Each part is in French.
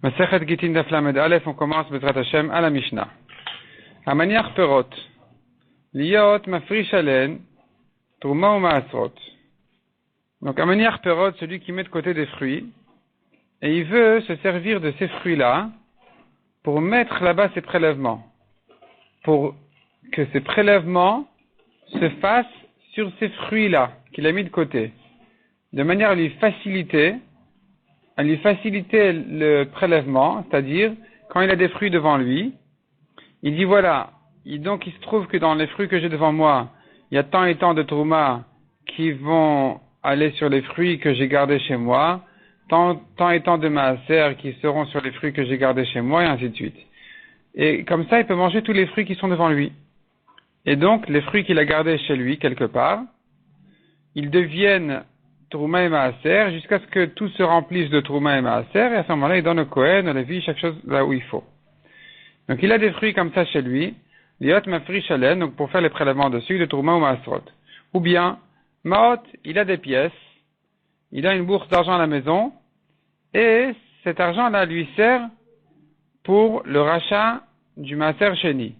Masechet Gittin Daf Lamed Aleph, on commence Bezrat Hashem à la Mishnah. Amaniach Perot, Liot Mafrish Alen, Trouma ou Maasrot. Donc Amaniach Perot, celui qui met de côté des fruits, et il veut se servir de ces fruits-là pour mettre là-bas ses prélèvements, pour que ces prélèvements se fassent sur ces fruits-là qu'il a mis de côté, de manière à lui faciliter le prélèvement, c'est-à-dire, quand il a des fruits devant lui, il dit voilà, donc il se trouve que dans les fruits que j'ai devant moi, il y a tant et tant de trouma qui vont aller sur les fruits que j'ai gardés chez moi, tant et tant de maaser qui seront sur les fruits que j'ai gardés chez moi, et ainsi de suite. Et comme ça, il peut manger tous les fruits qui sont devant lui. Et donc, les fruits qu'il a gardés chez lui, quelque part, ils deviennent Trouma et Maaser, jusqu'à ce que tout se remplisse de Trouma et Maaser, et à ce moment-là, il donne au Kohen, au Lévi, chaque chose là où il faut. Donc, il a des fruits comme ça chez lui, Liot Mafrish Alen, donc pour faire les prélèvements dessus, de Trouma ou Maasrot. Ou bien, Maot, il a des pièces, il a une bourse d'argent à la maison, et cet argent-là lui sert pour le rachat du Maaser Sheni.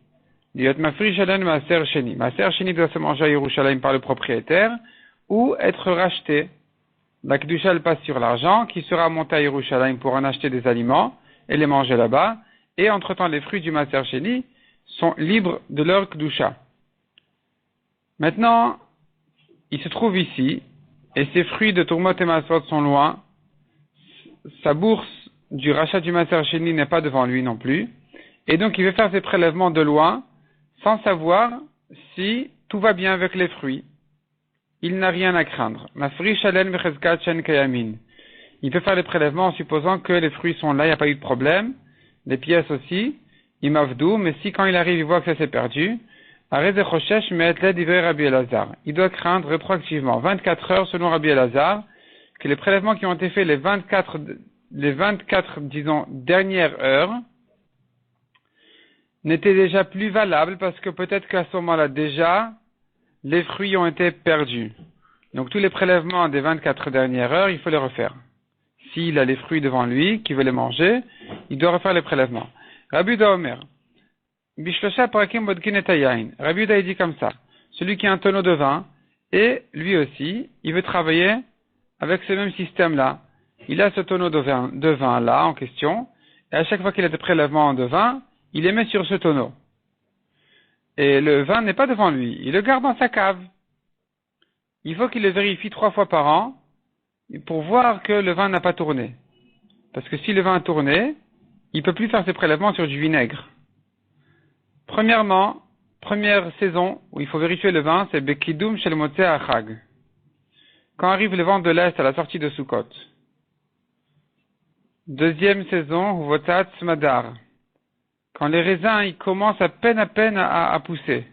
Liot Mafrish Alen Maaser Sheni. Maaser Sheni doit se manger à Yerushalayim par le propriétaire, ou être racheté. La Kedusha, elle passe sur l'argent, qui sera monté à Yerushalayim pour en acheter des aliments, et les manger là-bas, et entre-temps, les fruits du Maaser Sheni sont libres de leur Kedusha. Maintenant, il se trouve ici, et ces fruits de Tourmot et Maasrot sont loin, sa bourse du rachat du Maaser Sheni n'est pas devant lui non plus, et donc il veut faire ses prélèvements de loin, sans savoir si tout va bien avec les fruits. Il n'a rien à craindre. Mafrish alen vechezkat shen kayamin. Il peut faire les prélèvements en supposant que les fruits sont là, il n'y a pas eu de problème. Les pièces aussi. Imavdou, mais si quand il arrive, il voit que ça s'est perdu, arrête de choshesh me'etled divrei Rabbi Elazar. Il doit craindre rétroactivement, 24 heures selon Rabbi Elazar, que les prélèvements qui ont été faits les 24, disons, dernières heures, n'étaient déjà plus valables parce que peut-être qu'à ce moment-là, déjà, les fruits ont été perdus. Donc tous les prélèvements des 24 dernières heures, il faut les refaire. S'il a les fruits devant lui, qu'il veut les manger, il doit refaire les prélèvements. Rabbi Yehuda Omer, Bishlosha parakim bodkin et hayayin. Rabbi Yehuda dit comme ça, celui qui a un tonneau de vin, et lui aussi, il veut travailler avec ce même système-là. Il a ce tonneau de vin là en question, et à chaque fois qu'il a des prélèvements de vin, il les met sur ce tonneau. Et le vin n'est pas devant lui, il le garde dans sa cave. Il faut qu'il le vérifie 3 fois par an pour voir que le vin n'a pas tourné. Parce que si le vin a tourné, il ne peut plus faire ses prélèvements sur du vinaigre. Premièrement, première saison où il faut vérifier le vin, c'est Bekidum Shel Motzei Achag. Quand arrive le vent de l'Est à la sortie de Sukkot. Deuxième saison, Votat Smadar. Quand les raisins, ils commencent à peine à pousser.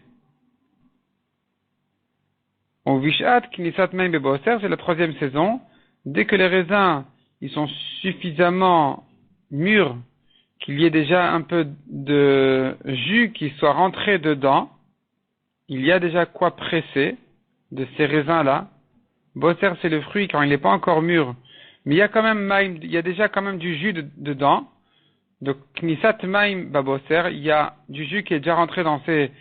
Au Vishat Knisat Meim Beboser, c'est la troisième saison. Dès que les raisins, ils sont suffisamment mûrs, qu'il y ait déjà un peu de jus qui soit rentré dedans, il y a déjà quoi presser de ces raisins-là. Boser, c'est le fruit quand il n'est pas encore mûr, mais il y a déjà quand même du jus dedans. Donc, Knisat Maim Baboser, il y a du jus qui est déjà rentré dans ces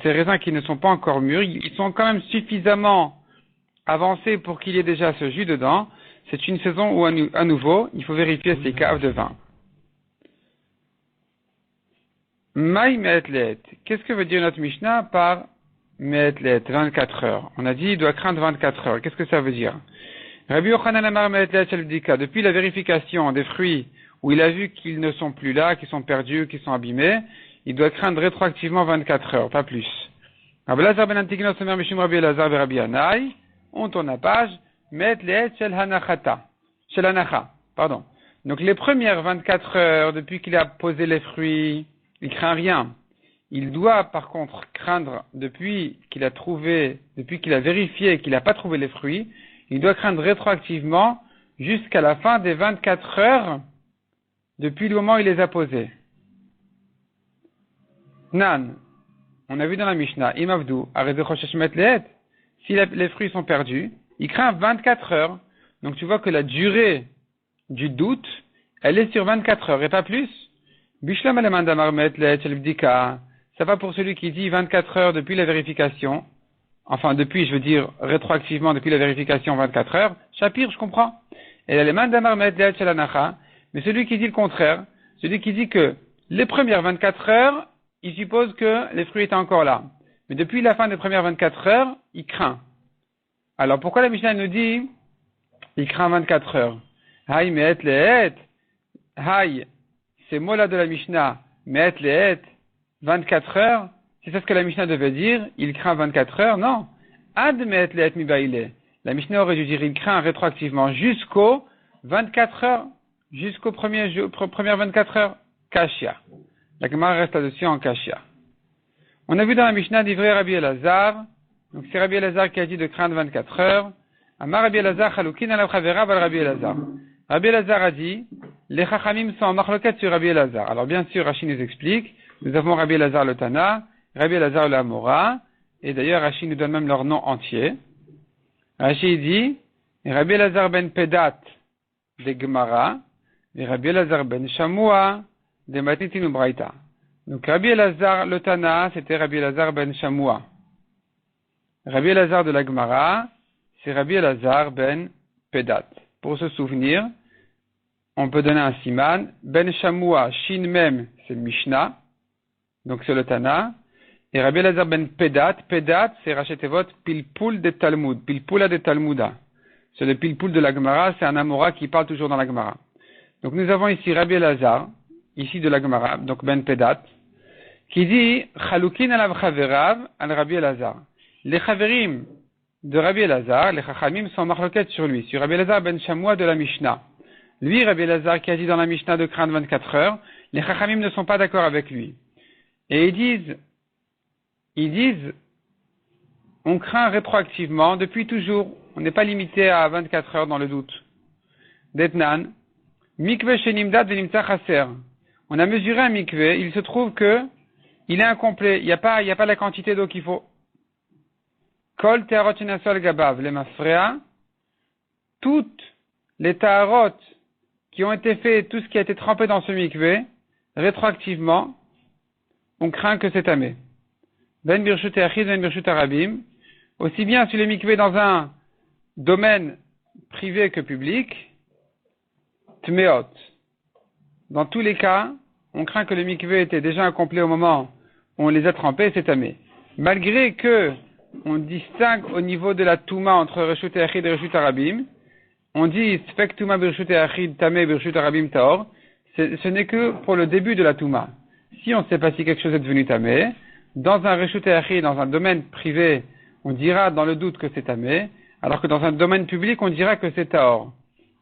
raisins qui ne sont pas encore mûrs. Ils sont quand même suffisamment avancés pour qu'il y ait déjà ce jus dedans. C'est une saison où, à nouveau, il faut vérifier ces caves de vin. Maï Me'etlet. Qu'est-ce que veut dire notre Mishnah par Me'etlet, 24 heures? On a dit, il doit craindre 24 heures. Qu'est-ce que ça veut dire? Rabbi Yochanan Amar Me'etlet Shel Bdika. Depuis la vérification des fruits où il a vu qu'ils ne sont plus là, qu'ils sont perdus, qu'ils sont abîmés, il doit craindre rétroactivement 24 heures, pas plus. Rabbi Elazar ben Antignos Omer Mishum Rabbi Elazar ve Rabbi Yanai, on tourne la page, Me'etlet Shel Hanacha, pardon. Donc les premières 24 heures, depuis qu'il a posé les fruits, il craint rien. Il doit par contre craindre depuis qu'il a vérifié qu'il n'a pas trouvé les fruits, il doit craindre rétroactivement jusqu'à la fin des 24 heures depuis le moment où il les a posés. Nan, on a vu dans la Mishnah, Imavdu, arrête de choshesh metlet, si les fruits sont perdus, il craint 24 heures. Donc tu vois que la durée du doute, elle est sur 24 heures et pas plus. Bishlam aleman damar metlet shel bdika. Ça va pour celui qui dit 24 heures depuis la vérification. Enfin, depuis, je veux dire, rétroactivement, depuis la vérification 24 heures. Shapir, je comprends. Et aleman damar metlet shel anacha. Mais celui qui dit le contraire, celui qui dit que les premières 24 heures, il suppose que les fruits étaient encore là. Mais depuis la fin des premières 24 heures, il craint. Alors, pourquoi la Mishnah nous dit, il craint 24 heures? Haï, me'et le'et. Haï, ces mots-là de la Mishnah, me'et le'et, 24 heures, c'est ça ce que la Mishnah devait dire, il craint 24 heures? Non. Ad me'et le'et mi baile. La Mishnah aurait dû dire, il craint rétroactivement jusqu'aux 24 heures, jusqu'aux premières 24 heures. Kashia. La Gemara reste là-dessus en Kashia. On a vu dans la Mishnah d'Ivrei Rabbi Elazar, donc c'est Rabbi Elazar qui a dit de craindre 24 heures. Amar Rabbi Elazar chaloukin alav chavera val Rabbi Elazar. Rabbi Elazar a dit, les chachamim sont en marloquette sur Rabbi Elazar. Alors bien sûr, Rashi nous explique, nous avons Rabbi Elazar le Tana, Rabbi Elazar le Amora, et d'ailleurs Rashi nous donne même leur nom entier. Rashi dit, Rabbi Elazar ben Pedat de Gemara, et Rabbi Elazar ben Shamua de Matnitin Braïta. Donc Rabbi Elazar le Tana, c'était Rabbi Elazar ben Shamua. Rabbi Elazar de la Gemara, c'est Rabbi Elazar ben Pedat. Pour se souvenir, on peut donner un siman. Ben Shamua, Shin Mem, c'est Mishnah, donc c'est le Tana. Et Rabbi Elazar ben Pedat, Pedat, c'est Rachetevot Pilpul de Talmud, Pilpula de Talmuda. C'est le Pilpul de la Gemara, c'est un Amora qui parle toujours dans la Gemara. Donc nous avons ici Rabbi Elazar, ici de la Gemara, donc Ben Pedat, qui dit Chaloukin alav chaverav al Rabbi Elazar. Les chaverim de Rabbi Elazar, les chachamim sont marloquettes sur lui, sur Rabbi Elazar ben Shamua de la Mishnah. Lui, Rabbi Elazar, qui a dit dans la Mishnah de craindre 24 heures, les chachamim ne sont pas d'accord avec lui. Et ils disent, on craint rétroactivement depuis toujours. On n'est pas limité à 24 heures dans le doute. Detnan, mikve shenimdat venimtza chaser. On a mesuré un mikve, il se trouve que il est incomplet, il n'y a pas la quantité d'eau qu'il faut. Kol teharot shenasol gabav le mafrea, toutes les taharot qui ont été faites, tout ce qui a été trempé dans ce mikve, rétroactivement, on craint que c'est tamé. Ben birshut achid, ben birshut arabim, aussi bien si le mikve dans un domaine privé que public, tmeot. Dans tous les cas, on craint que le mikvé était déjà incomplet au moment où on les a trempés, c'est tamé. Malgré que on distingue au niveau de la touma entre reshut et achid et reshut arabim, on dit spek touma birshut et achid tamé birshut arabim taor, ce n'est que pour le début de la touma. Si on ne sait pas si quelque chose est devenu tamé, dans un reshut et achid, dans un domaine privé, on dira dans le doute que c'est tamé, alors que dans un domaine public, on dira que c'est taor.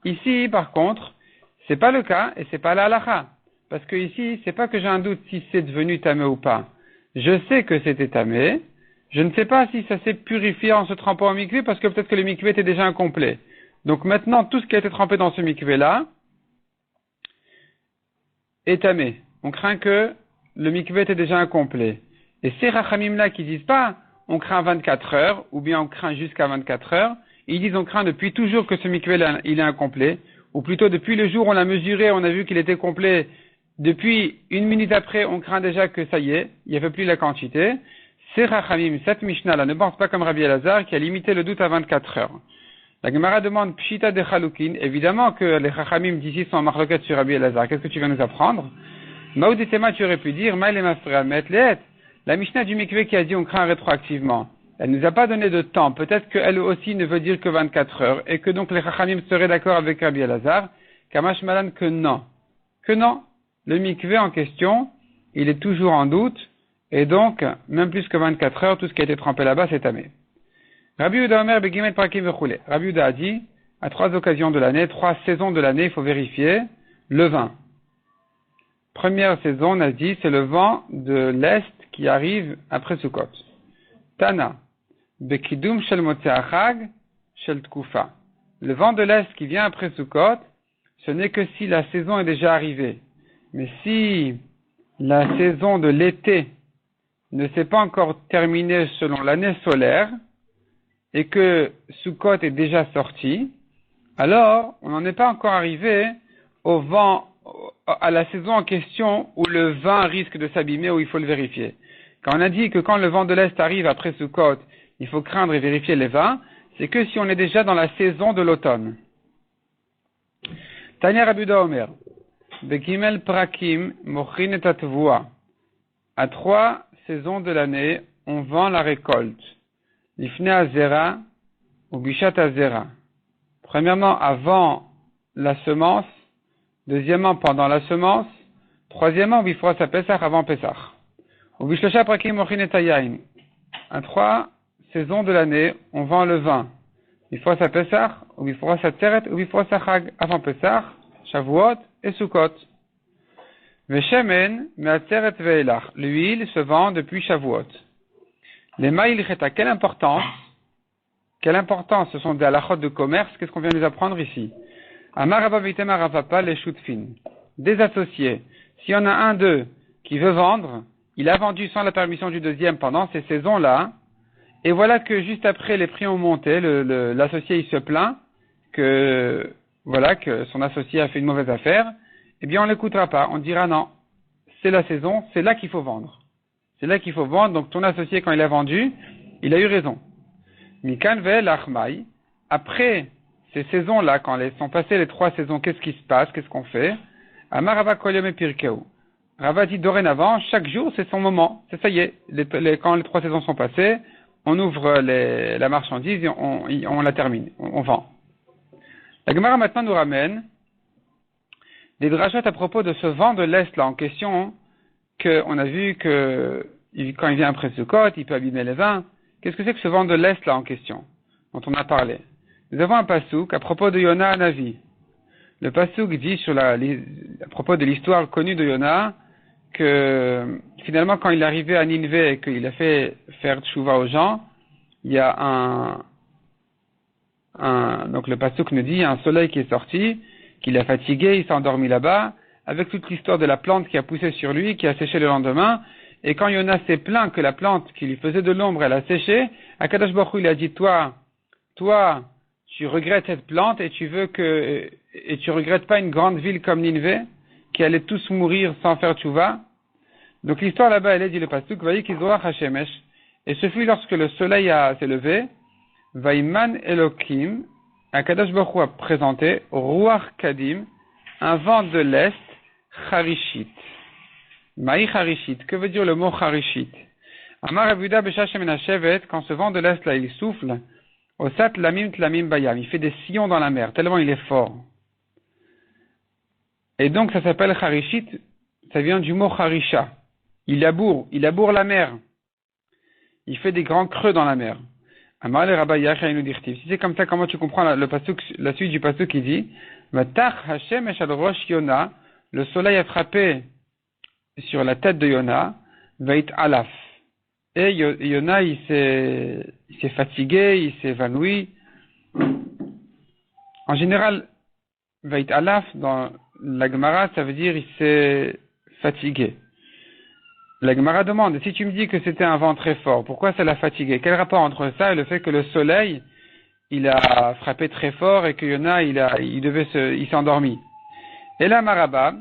Ici, par contre, c'est pas le cas et c'est pas la halacha. Parce que ici, c'est pas que j'ai un doute si c'est devenu tamé ou pas. Je sais que c'était tamé. Je ne sais pas si ça s'est purifié en se trempant au mikvé parce que peut-être que le mikvé était déjà incomplet. Donc maintenant, tout ce qui a été trempé dans ce mikvé-là est tamé. On craint que le mikvé était déjà incomplet. Et ces rachamim-là qui disent pas on craint 24 heures ou bien on craint jusqu'à 24 heures, ils disent on craint depuis toujours que ce mikvé-là il est incomplet. Ou plutôt depuis le jour où on l'a mesuré, on a vu qu'il était complet, depuis une minute après, on craint déjà que ça y est, il n'y avait plus la quantité. Ces Rachamim, cette Mishnah-là, ne pense pas comme Rabbi Elazar qui a limité le doute à 24 heures. La Gemara demande Pshita de Chaloukin. Évidemment que les Rachamim d'ici sont en marloquette sur Rabbi Elazar. Qu'est-ce que tu vas nous apprendre? Maouditema, tu aurais pu dire, la Mishnah du Mikvé qui a dit on craint rétroactivement. Elle ne nous a pas donné de temps. Peut-être qu'elle aussi ne veut dire que 24 heures. Et que donc les Chachamim seraient d'accord avec Rabbi Elazar. Kamash Malan que non. Que non. Le mikvé en question, il est toujours en doute. Et donc, même plus que 24 heures, tout ce qui a été trempé là-bas, c'est tamé. Rabbi Yehuda Omer Begimet Prakim Vechule. Rabbi Yehuda a dit, à 3 occasions de l'année, 3 saisons de l'année, il faut vérifier le vin. Première saison, on a dit, c'est le vent de l'Est qui arrive après Sukkot. Tana. Bekidum shel Motzeachag shel Tkufa. Le vent de l'Est qui vient après Sukkot, ce n'est que si la saison est déjà arrivée. Mais si la saison de l'été ne s'est pas encore terminée selon l'année solaire, et que Sukkot est déjà sorti, alors on n'en est pas encore arrivé au vent à la saison en question où le vin risque de s'abîmer, où il faut le vérifier. Quand on a dit que quand le vent de l'Est arrive après Sukkot, il faut craindre et vérifier les vins, c'est que si on est déjà dans la saison de l'automne. Tanya Rabuda Omer, Begimel Prakim, Mochin et Atvua. À 3 saisons de l'année, on vend la récolte. Lifne Azera ou Bishat Azera. Premièrement, avant la semence. Deuxièmement, pendant la semence. Troisièmement, Bifroa sa Pesach, avant Pesach. Ou Bishlosha Prakim Mochin et Ayayin. À 3 saisons de l'année, on vend le vin. Bifroa sa Pesach, ou Bifroa sa Tseret, ou Bifroa sa Chag, avant Pesach, Shavuot et Sukkot. Veshemen, Me'atzeret ve'elach. L'huile se vend depuis Shavuot. Les maïl cheta, quelle importance? Quelle importance? Ce sont des halachot de commerce. Qu'est-ce qu'on vient de nous apprendre ici? Amarava vitem aravapa les shutfin. Des associés. S'il y en a un d'eux qui veut vendre, il a vendu sans la permission du deuxième pendant ces saisons-là. Et voilà que juste après les prix ont monté, l'associé il se plaint que son associé a fait une mauvaise affaire. Eh bien on l'écoutera pas. On dira non, c'est la saison, c'est là qu'il faut vendre. C'est là qu'il faut vendre. Donc ton associé quand il a vendu, il a eu raison. Mikan ve'el achmai. Après ces saisons-là, quand sont passées les 3 saisons, qu'est-ce qui se passe? Qu'est-ce qu'on fait? Amar Rava kol yom pirkeu. Rava dit dorénavant, chaque jour c'est son moment. C'est ça y est. Quand les 3 saisons sont passées, on ouvre la marchandise et on la termine. On vend. La Gemara maintenant nous ramène des drachot à propos de ce vent de l'Est là en question, qu'on a vu que quand il vient après Sukkot, il peut abîmer les vins. Qu'est-ce que c'est que ce vent de l'Est là en question, dont on a parlé? Nous avons un pasouk à propos de Yona Navi. Le pasouk dit à propos de l'histoire connue de Yona, que finalement quand il est arrivé à Ninvé et qu'il a fait faire tchouva aux gens, il y a donc le pasouk nous dit, il y a un soleil qui est sorti, qu'il a fatigué, il s'est endormi là-bas, avec toute l'histoire de la plante qui a poussé sur lui, qui a séché le lendemain, et quand Yona s'est plaint que la plante qui lui faisait de l'ombre, elle a séché, Akadosh Baruch Hu, il a dit, toi, tu regrettes cette plante et tu regrettes pas une grande ville comme Ninvé, qui allait tous mourir sans faire tchouva. Donc l'histoire là-bas, elle est dit le pasuk, Vaïk Izroach Hashemesh, et ce fut lorsque le soleil s'est levé, Vaïman Elokim, Akadosh Baruch Hu a présenté Ruach Kadim, un vent de l'Est, Charishit. Maï Charishit, que veut dire le mot Charishit? Amar Avuda Beshachem Menashevet, quand ce vent de l'Est là il souffle, Osat Lamim Tlamim Bayam, il fait des sillons dans la mer, tellement il est fort. Et donc ça s'appelle Charishit, ça vient du mot Charisha. Il laboure la mer. Il fait des grands creux dans la mer. Amar le Rabbi Yachai nous dit, si c'est comme ça, comment tu comprends la suite du pasuk qui dit, Vatach Hashem eshal rosh Yona, le soleil a frappé sur la tête de Yona, Vait Alaf. Et Yona, il s'est fatigué, il s'est évanoui. En général, Vait Alaf, dans la Gemara, ça veut dire il s'est fatigué. La Gemara demande, si tu me dis que c'était un vent très fort, pourquoi ça l'a fatigué? Quel rapport entre ça et le fait que le soleil, il a frappé très fort et que Yona, il s'est endormi? Et là, Maraba,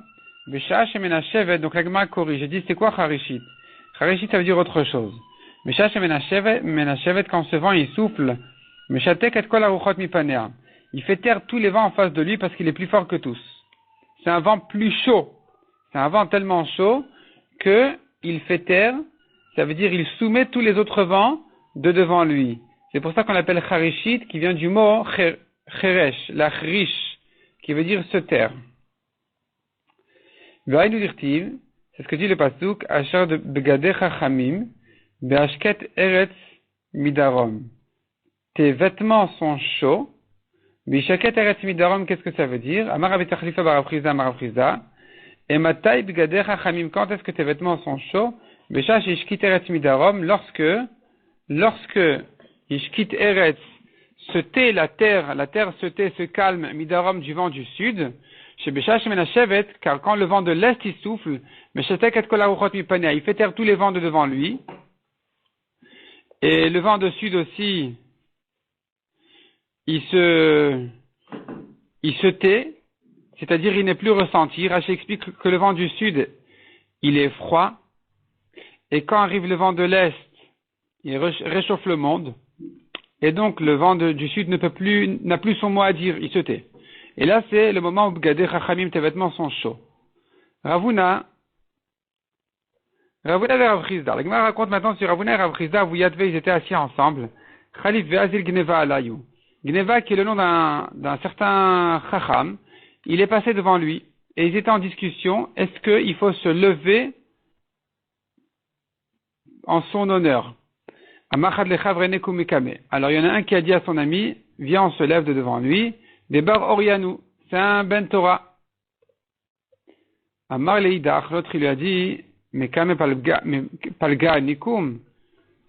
Beshash et Menashevet, donc la Gemara corrige. J'ai dit, c'est quoi Charishit? Charishit, ça veut dire autre chose. Beshash et Menashevet, quand ce vent, il souffle, Meshatek et kol aruchot mipanea. Il fait taire tous les vents en face de lui parce qu'il est plus fort que tous. C'est un vent plus chaud. C'est un vent tellement chaud que il fait taire, ça veut dire il soumet tous les autres vents de devant lui. C'est pour ça qu'on l'appelle Charishit, qui vient du mot Cheresh, la Chrish, qui veut dire se taire. C'est ce que dit le pasuk, Asher de Begade Chachamim, Beashket Eretz Midarom. Tes vêtements sont chauds. Beashket Eretz Midarom, qu'est-ce que ça veut dire? Amar Abitachlifa Barafriza, Marafriza. Et Matai Begade Chachamim, quand est-ce que tes vêtements sont chauds? Beshash Ishkit Eretz Midarom, lorsque Ishkit Eretz se tait la terre se tait, se calme, Midarom du vent du sud, chez Beshash Menashevet, car quand le vent de l'est il souffle, Meshatek et Kol Aruchot Mipania, il fait taire tous les vents de devant lui, et le vent de sud aussi, il se tait, c'est-à-dire il n'est plus ressenti. Rashi explique que le vent du sud, il est froid, et quand arrive le vent de l'est, il réchauffe le monde, et donc le vent du sud n'a plus son mot à dire, il se tait. Et là, c'est le moment où Bgadei Chachamim, tes vêtements sont chauds. Ravuna et Rav Chizda. La Gemara raconte maintenant sur Ravuna et Rav Chizda, où Yadve, ils étaient assis ensemble. Khalif ve'azil Gneva alayou. Gneva, qui est le nom d'un certain Chacham, il est passé devant lui, et ils étaient en discussion, est-ce qu'il faut se lever en son honneur? Alors il y en a un qui a dit à son ami, viens, on se lève de devant lui, Debar Orianou, c'est un Ben Torah. Amar Leidach, l'autre il lui a dit, mais Kame Palga Nikum,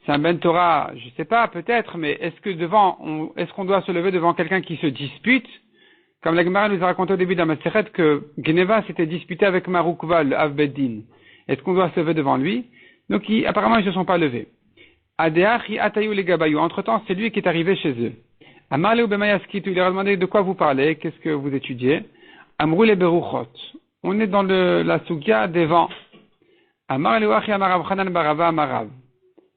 c'est un Ben Torah, je sais pas, peut-être, mais est-ce qu'on doit se lever devant quelqu'un qui se dispute? Comme la Gemara nous a raconté au début d'un Maseret que Gneva s'était disputé avec Marukva, le Avbeddin. Est-ce qu'on doit se lever devant lui? Donc apparemment ils ne se sont pas levés. Adeachi Atayou les Gabayou. Entre-temps, c'est lui qui est arrivé chez eux. Amar Leu Bemayaskitu, il leur a demandé de quoi vous parlez, qu'est-ce que vous étudiez? Amrou les Beruchot. On est dans la Sugia des vents. Amar Leu Achi Amar Rav Chanan Barava Amarav.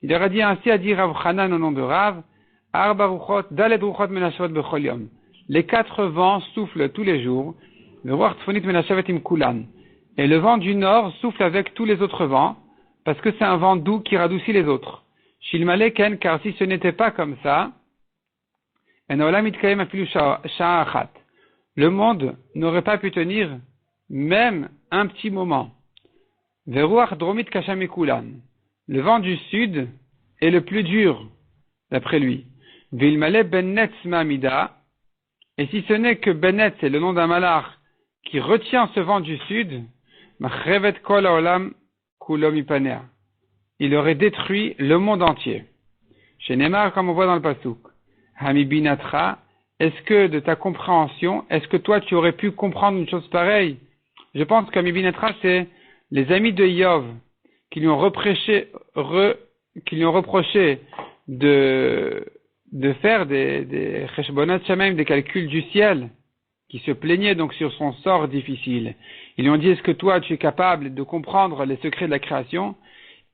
Il leur a dit ainsi à dire Rav Chanan au nom de Rav, Arba Ruchot, Daled Ruchot Menashot Bechol Yom. Les 4 vents soufflent tous les jours. Le Ruach Tfonit Menashavet Im Kulan. Et le vent du nord souffle avec tous les autres vents, parce que c'est un vent doux qui radoucit les autres. Shilmaleken, car si ce n'était pas comme ça, le monde n'aurait pas pu tenir même un petit moment. Veruach Dromit Kashamikulan. Le vent du sud est le plus dur, d'après lui. Vilmale Bennetz Mamida. Et si ce n'est que Bennetz, c'est le nom d'un malach qui retient ce vent du sud, Machrevet Kol Haolam Kulom Ipanea. Il aurait détruit le monde entier. Chez Neymar, comme on voit dans le Pasuk, Hamibinatra, est-ce que de ta compréhension, est-ce que toi tu aurais pu comprendre une chose pareille? Je pense qu'Hamibinatra, c'est les amis de Yov qui lui ont reproché de faire des cheshbonot shamaim, des calculs du ciel, qui se plaignaient donc sur son sort difficile. Ils lui ont dit, est-ce que toi tu es capable de comprendre les secrets de la création?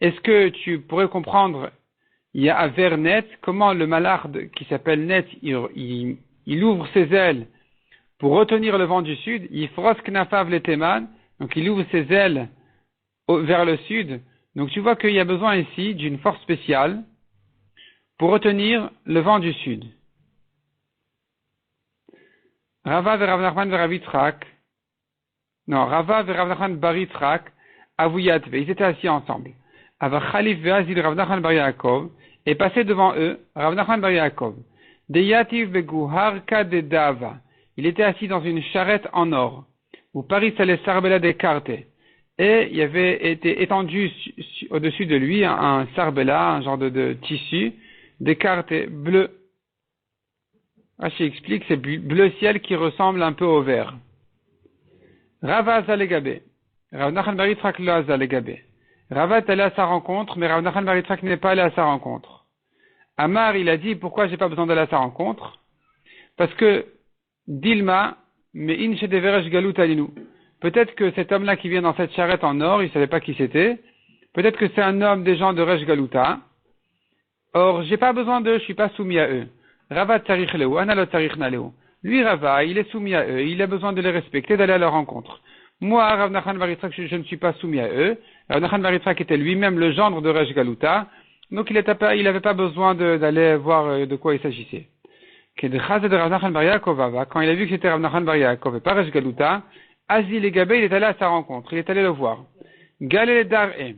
Est-ce que tu pourrais comprendre, il y a à Vernet, comment le malard qui s'appelle Net, il ouvre ses ailes pour retenir le vent du sud, il frosse knafav leteman, donc il ouvre ses ailes vers le sud. Donc tu vois qu'il y a besoin ici d'une force spéciale pour retenir le vent du sud. Rava ve Rav Nachman ve Rav Yitzchak, Rava ve Rav Nachman bar Yitzchak, Avuyatve, ils étaient assis ensemble. Ava Khalif ve Azil Rav Nachman bar Yaakov, et passé devant eux, Rav Nachman bar Yaakov. Deyativ ve Guharka de Dava, il était assis dans une charrette en or, où Paris allait sarbela des cartes. Et il y avait été étendu au-dessus de lui un sarbela, un genre de tissu, des cartes bleues. Rashi explique, c'est bleu ciel qui ressemble un peu au vert. Rava Azalegabe. Rav Nachman bar Yitzchak lo Azalegabe. Rava est allé à sa rencontre, mais Rav Nachman bar Yitzchak n'est pas allé à sa rencontre. Amar, il a dit, pourquoi j'ai pas besoin d'aller à sa rencontre? Parce que, Dilma, mais in shedeveresh galut alinu. Peut-être que cet homme-là qui vient dans cette charrette en or, il savait pas qui c'était. Peut-être que c'est un homme des gens de Resh Galuta. Or, j'ai pas besoin d'eux, je suis pas soumis à eux. Rava tsarich leu, analo tsarich naleu. Lui, Rava, il est soumis à eux, il a besoin de les respecter, d'aller à leur rencontre. Moi, Rav Nachman bar Yitzchak, je ne suis pas soumis à eux. Rav Nachman bar Yitzchak était lui-même le gendre de Resh Galuta. Donc, il n'avait pas besoin d'aller voir de quoi il s'agissait. Quand il a vu que c'était Rav Nachman bar Yaakov et pas Resh Galuta, Azil et Gabé, il est allé à sa rencontre, il est allé le voir. Galé Dar'e,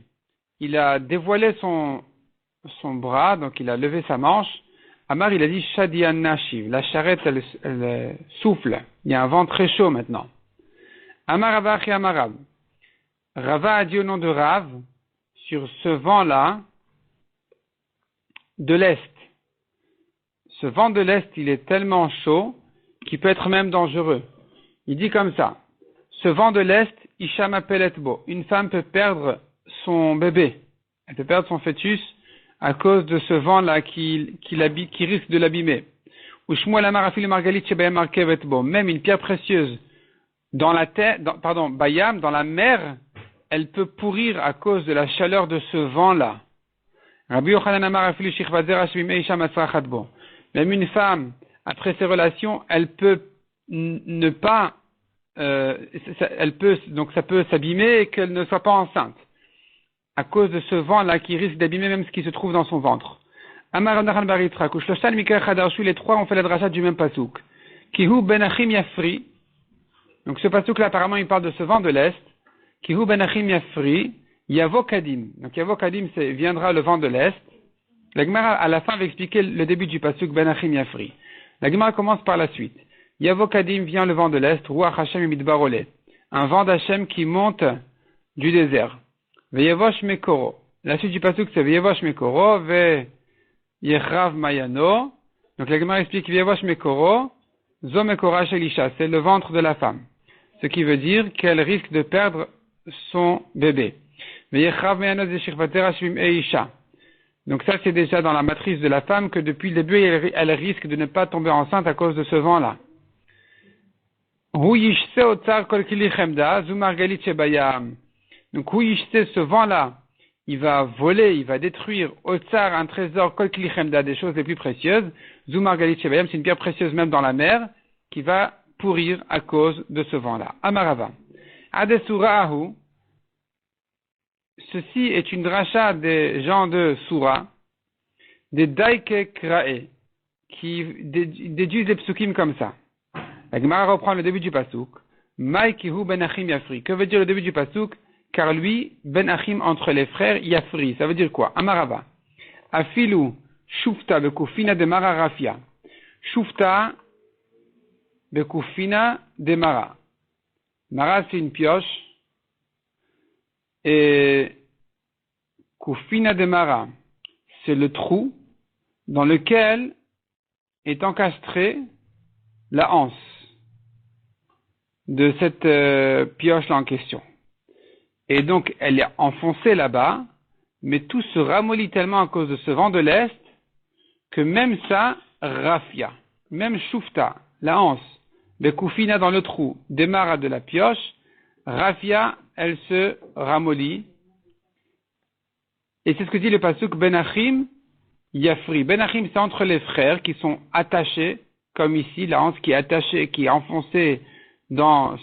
il a dévoilé son bras, donc il a levé sa manche. Amar, il a dit Shadian Nashiv, la charrette, elle souffle, il y a un vent très chaud maintenant. Amar Avachi Amarab, Rava a dit au nom de Rav, sur ce vent-là, de l'Est. Ce vent de l'Est, il est tellement chaud qu'il peut être même dangereux. Il dit comme ça. Ce vent de l'Est, Isha Peletbo. Une femme peut perdre son bébé. Elle peut perdre son fœtus à cause de ce vent-là qui risque de l'abîmer. Ou Shmuel Amar Afil Margalit Shebayem Markevetbo. Même une pierre précieuse dans la terre, Bayam, dans la mer, elle peut pourrir à cause de la chaleur de ce vent-là. Rabbi Yochanan Amar afilu shichvazer hashvim eisha masrachat bo. Même une femme, après ses relations, elle peut ne pas, donc ça peut s'abîmer et qu'elle ne soit pas enceinte. À cause de ce vent-là qui risque d'abîmer même ce qui se trouve dans son ventre. Amar Rabbi Baritra, Kushloshan Mikar Chadarshu, les trois ont fait la dracha du même pasouk. Kihu ben Achim Yafri. Donc ce pasouk-là, apparemment, il parle de ce vent de l'Est. Kihu ben Achim Yafri, Yavo Kadim. Donc Yavo Kadim, viendra le vent de l'Est. La Gemara, à la fin, va expliquer le début du pasouk ben Achim Yafri. La Gemara commence par la suite. Yavo Kadim vient le vent de l'Est, Ruach Hashem Midbar Oleh. Un vent d'Hashem qui monte du désert. Veyevosh Mekoro. La suite du pasouk, c'est Veyevosh Mekoro, Ve Yechrav Mayano. Donc la Gemara explique Veyevosh Mekoro, Zo Mekora Shelisha, c'est le ventre de la femme. Ce qui veut dire qu'elle risque de perdre son bébé. Veyechrav Mayano Zeshirvater Hashvim Eisha. Donc ça, c'est déjà dans la matrice de la femme que depuis le début, elle risque de ne pas tomber enceinte à cause de ce vent-là. Hu Yishse Otsar Kol Kili Chemda, Zu Margalit Shebayam. Donc, ce vent-là, il va voler, il va détruire au tsar un trésor, kol klichemda, des choses les plus précieuses. Zoumargalit Shebayam, c'est une pierre précieuse même dans la mer, qui va pourrir à cause de ce vent-là. Amarava. Adesurahu, ceci est une dracha des gens de Soura, des daike krae, qui déduisent les psukim comme ça. La Gemara reprend le début du pasouk. Maikihu ben Achim Yafri. Que veut dire le début du pasouk? Car lui, Ben Achim entre les frères, Yafri. Ça veut dire quoi? Amarava. Afilu, Shufta, Bekufina de Mara Rafia. Shufta, Bekufina de Mara. Mara, c'est une pioche. Et Kufina de Mara, c'est le trou dans lequel est encastrée la anse de cette pioche-là en question. Et donc, elle est enfoncée là-bas, mais tout se ramollit tellement à cause de ce vent de l'Est, que même ça, rafia, même shufta, la anse, le koufina dans le trou, démarre de la pioche, rafia, elle se ramollit. Et c'est ce que dit le pasuk Ben Achim Yafri. Ben Achim, c'est entre les frères qui sont attachés, comme ici, la anse qui est attachée, qui est enfoncée dans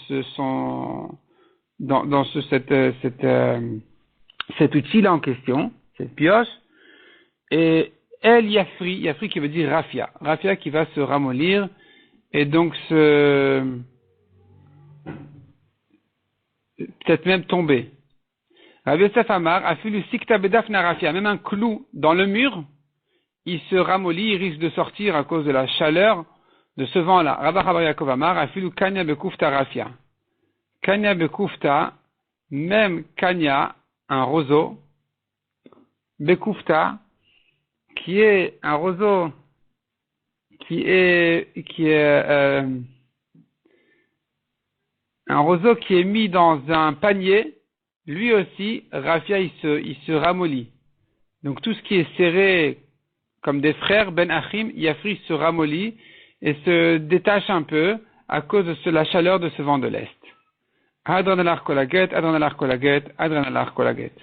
cet outil-là en question, cette pioche, et El Yafri, Yafri qui veut dire Rafia, Rafia qui va se ramollir, et donc peut-être même tomber. Rabbi Yosef Amar a fait le sikta bedafna Rafia, même un clou dans le mur, il se ramollit, il risque de sortir à cause de la chaleur de ce vent-là. Rabbi Yaakov Amar a fait le kanya bekufta Rafia. Kanya bekufta, même kanya, un roseau, bekufta, qui est un roseau, un roseau qui est mis dans un panier, lui aussi, Rafia, il se ramollit. Donc tout ce qui est serré comme des frères, Ben Achim, Yafri se ramollit et se détache un peu à cause de la chaleur de ce vent de l'Est. Adran al-Arkolaget, Adran al-Arkolaget, Adran al-Arkolaget.